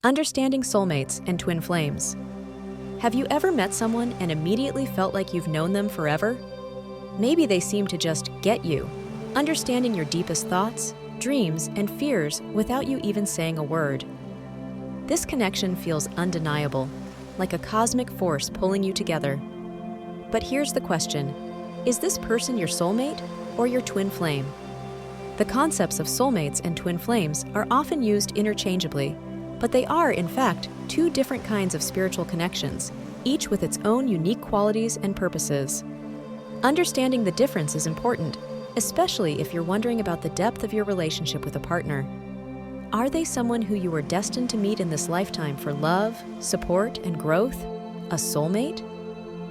Understanding soulmates and twin flames. Have you ever met someone and immediately felt like you've known them forever? Maybe they seem to just get you, understanding your deepest thoughts, dreams, and fears without you even saying a word. This connection feels undeniable, like a cosmic force pulling you together. But here's the question: is this person your soulmate or your twin flame? The concepts of soulmates and twin flames are often used interchangeably, but they are, in fact, two different kinds of spiritual connections, each with its own unique qualities and purposes. Understanding the difference is important, especially if you're wondering about the depth of your relationship with a partner. Are they someone who you were destined to meet in this lifetime for love, support, and growth? A soulmate?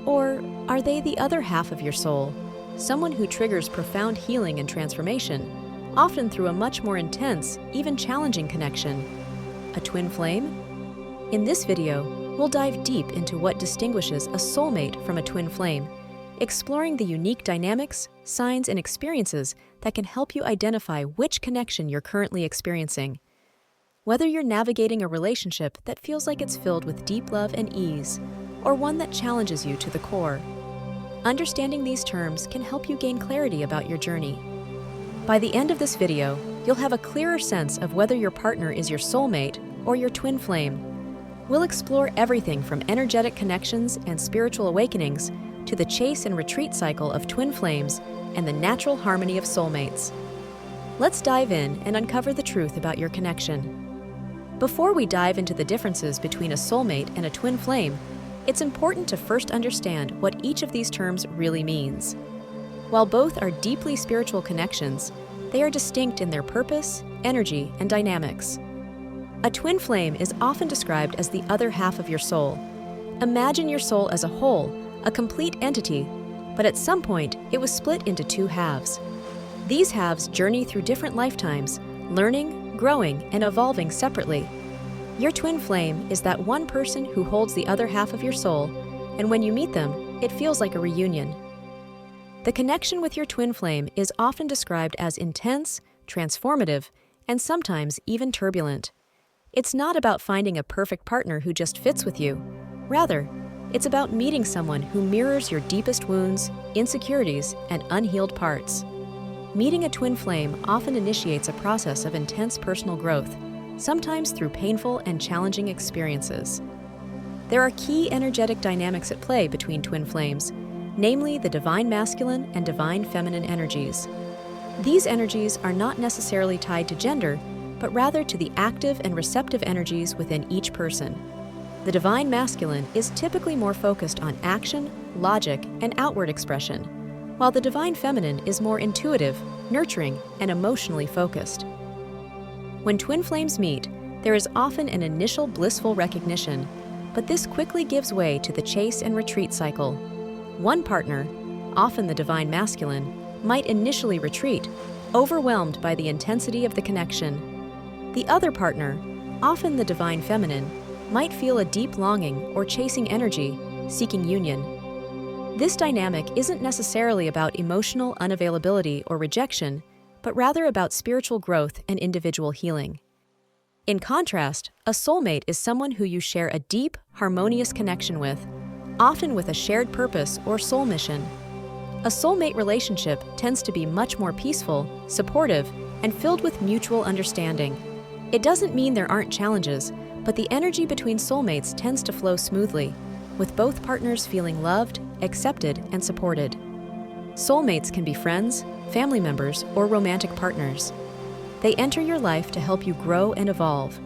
Or are they the other half of your soul, someone who triggers profound healing and transformation, often through a much more intense, even challenging connection? A twin flame? In this video, we'll dive deep into what distinguishes a soulmate from a twin flame, exploring the unique dynamics, signs, and experiences that can help you identify which connection you're currently experiencing. Whether you're navigating a relationship that feels like it's filled with deep love and ease, or one that challenges you to the core, understanding these terms can help you gain clarity about your journey. By the end of this video, you'll have a clearer sense of whether your partner is your soulmate or your twin flame. We'll explore everything from energetic connections and spiritual awakenings to the chase and retreat cycle of twin flames and the natural harmony of soulmates. Let's dive in and uncover the truth about your connection. Before we dive into the differences between a soulmate and a twin flame, it's important to first understand what each of these terms really means. While both are deeply spiritual connections, they are distinct in their purpose, energy, and dynamics. A twin flame is often described as the other half of your soul. Imagine your soul as a whole, a complete entity, but at some point it was split into two halves. These halves journey through different lifetimes, learning, growing, and evolving separately. Your twin flame is that one person who holds the other half of your soul, and when you meet them, it feels like a reunion. The connection with your twin flame is often described as intense, transformative, and sometimes even turbulent. It's not about finding a perfect partner who just fits with you. Rather, it's about meeting someone who mirrors your deepest wounds, insecurities, and unhealed parts. Meeting a twin flame often initiates a process of intense personal growth, sometimes through painful and challenging experiences. There are key energetic dynamics at play between twin flames, namely the divine masculine and divine feminine energies. These energies are not necessarily tied to gender, but rather to the active and receptive energies within each person. The divine masculine is typically more focused on action, logic, and outward expression, while the divine feminine is more intuitive, nurturing, and emotionally focused. When twin flames meet, there is often an initial blissful recognition, but this quickly gives way to the chase and retreat cycle. One partner, often the divine masculine, might initially retreat, overwhelmed by the intensity of the connection. The other partner, often the divine feminine, might feel a deep longing or chasing energy, seeking union. This dynamic isn't necessarily about emotional unavailability or rejection, but rather about spiritual growth and individual healing. In contrast, a soulmate is someone who you share a deep, harmonious connection with, often with a shared purpose or soul mission. A soulmate relationship tends to be much more peaceful, supportive, and filled with mutual understanding. It doesn't mean there aren't challenges, but the energy between soulmates tends to flow smoothly, with both partners feeling loved, accepted, and supported. Soulmates can be friends, family members, or romantic partners. They enter your life to help you grow and evolve,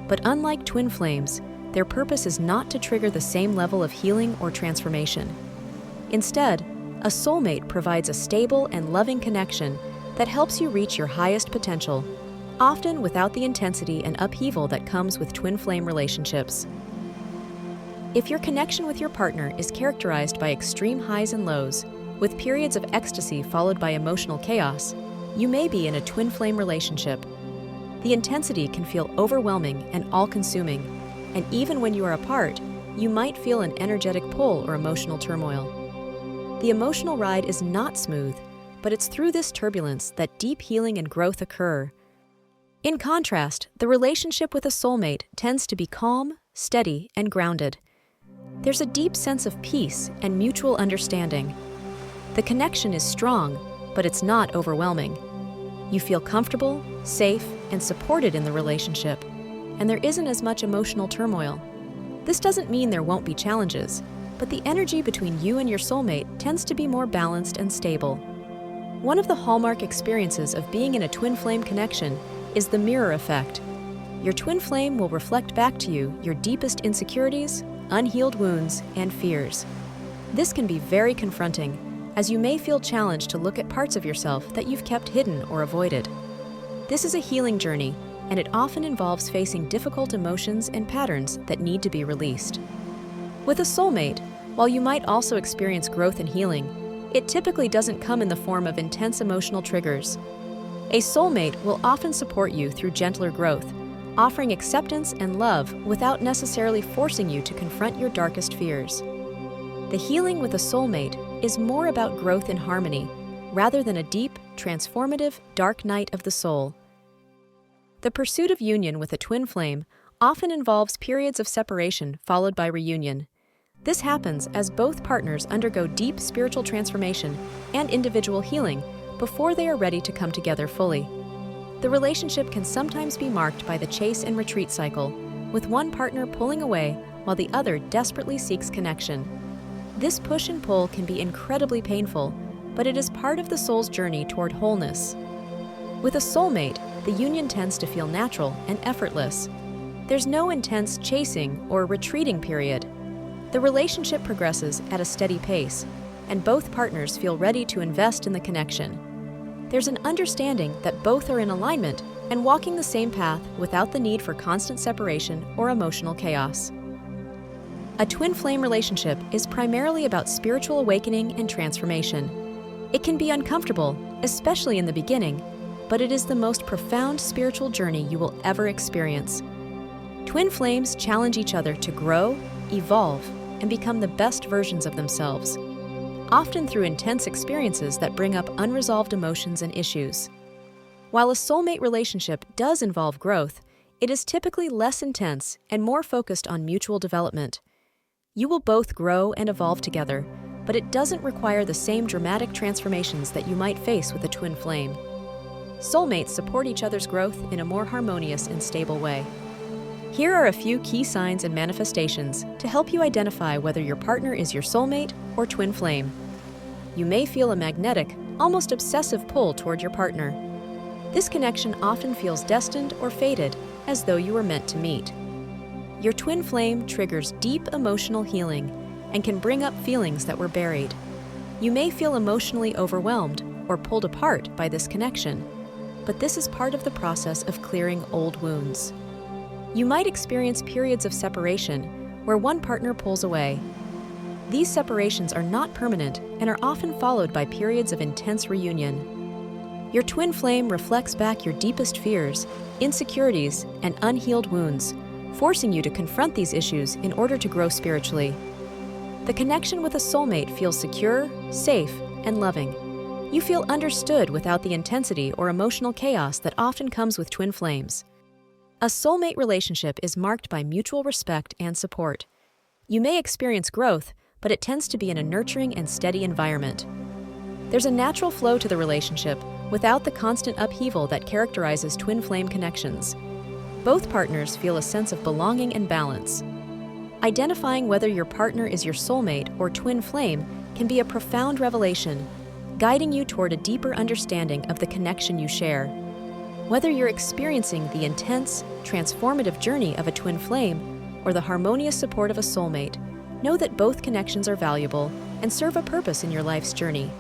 but unlike twin flames, their purpose is not to trigger the same level of healing or transformation. Instead, a soulmate provides a stable and loving connection that helps you reach your highest potential, often without the intensity and upheaval that comes with twin flame relationships. If your connection with your partner is characterized by extreme highs and lows, with periods of ecstasy followed by emotional chaos, you may be in a twin flame relationship. The intensity can feel overwhelming and all-consuming, and even when you are apart, you might feel an energetic pull or emotional turmoil. The emotional ride is not smooth, but it's through this turbulence that deep healing and growth occur. In contrast, the relationship with a soulmate tends to be calm, steady, and grounded. There's a deep sense of peace and mutual understanding. The connection is strong, but it's not overwhelming. You feel comfortable, safe, and supported in the relationship, and there isn't as much emotional turmoil. This doesn't mean there won't be challenges, but the energy between you and your soulmate tends to be more balanced and stable. One of the hallmark experiences of being in a twin flame connection is the mirror effect. Your twin flame will reflect back to you your deepest insecurities, unhealed wounds, and fears. This can be very confronting, as you may feel challenged to look at parts of yourself that you've kept hidden or avoided. This is a healing journey, and it often involves facing difficult emotions and patterns that need to be released. With a soulmate, while you might also experience growth and healing, it typically doesn't come in the form of intense emotional triggers. A soulmate will often support you through gentler growth, offering acceptance and love without necessarily forcing you to confront your darkest fears. The healing with a soulmate is more about growth in harmony, rather than a deep, transformative, dark night of the soul. The pursuit of union with a twin flame often involves periods of separation followed by reunion. This happens as both partners undergo deep spiritual transformation and individual healing before they are ready to come together fully. The relationship can sometimes be marked by the chase and retreat cycle, with one partner pulling away while the other desperately seeks connection. This push and pull can be incredibly painful, but it is part of the soul's journey toward wholeness. With a soulmate, the union tends to feel natural and effortless. There's no intense chasing or retreating period. The relationship progresses at a steady pace, and both partners feel ready to invest in the connection. There's an understanding that both are in alignment and walking the same path without the need for constant separation or emotional chaos. A twin flame relationship is primarily about spiritual awakening and transformation. It can be uncomfortable, especially in the beginning, but it is the most profound spiritual journey you will ever experience. Twin flames challenge each other to grow, evolve, and become the best versions of themselves, often through intense experiences that bring up unresolved emotions and issues. While a soulmate relationship does involve growth, it is typically less intense and more focused on mutual development. You will both grow and evolve together, but it doesn't require the same dramatic transformations that you might face with a twin flame. Soulmates support each other's growth in a more harmonious and stable way. Here are a few key signs and manifestations to help you identify whether your partner is your soulmate or twin flame. You may feel a magnetic, almost obsessive pull toward your partner. This connection often feels destined or fated, as though you were meant to meet. Your twin flame triggers deep emotional healing and can bring up feelings that were buried. You may feel emotionally overwhelmed or pulled apart by this connection, but this is part of the process of clearing old wounds. You might experience periods of separation where one partner pulls away. These separations are not permanent and are often followed by periods of intense reunion. Your twin flame reflects back your deepest fears, insecurities, and unhealed wounds, forcing you to confront these issues in order to grow spiritually. The connection with a soulmate feels secure, safe, and loving. You feel understood without the intensity or emotional chaos that often comes with twin flames. A soulmate relationship is marked by mutual respect and support. You may experience growth, but it tends to be in a nurturing and steady environment. There's a natural flow to the relationship without the constant upheaval that characterizes twin flame connections. Both partners feel a sense of belonging and balance. Identifying whether your partner is your soulmate or twin flame can be a profound revelation, guiding you toward a deeper understanding of the connection you share. Whether you're experiencing the intense, transformative journey of a twin flame or the harmonious support of a soulmate, know that both connections are valuable and serve a purpose in your life's journey.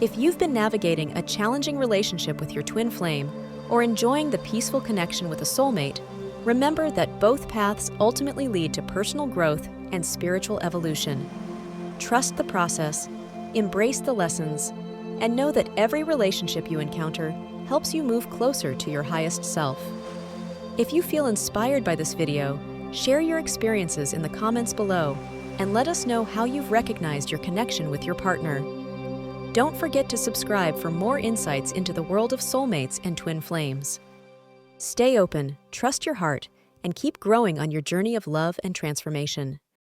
If you've been navigating a challenging relationship with your twin flame or enjoying the peaceful connection with a soulmate, remember that both paths ultimately lead to personal growth and spiritual evolution. Trust the process, embrace the lessons, and know that every relationship you encounter helps you move closer to your highest self. If you feel inspired by this video, share your experiences in the comments below and let us know how you've recognized your connection with your partner. Don't forget to subscribe for more insights into the world of soulmates and twin flames. Stay open, trust your heart, and keep growing on your journey of love and transformation.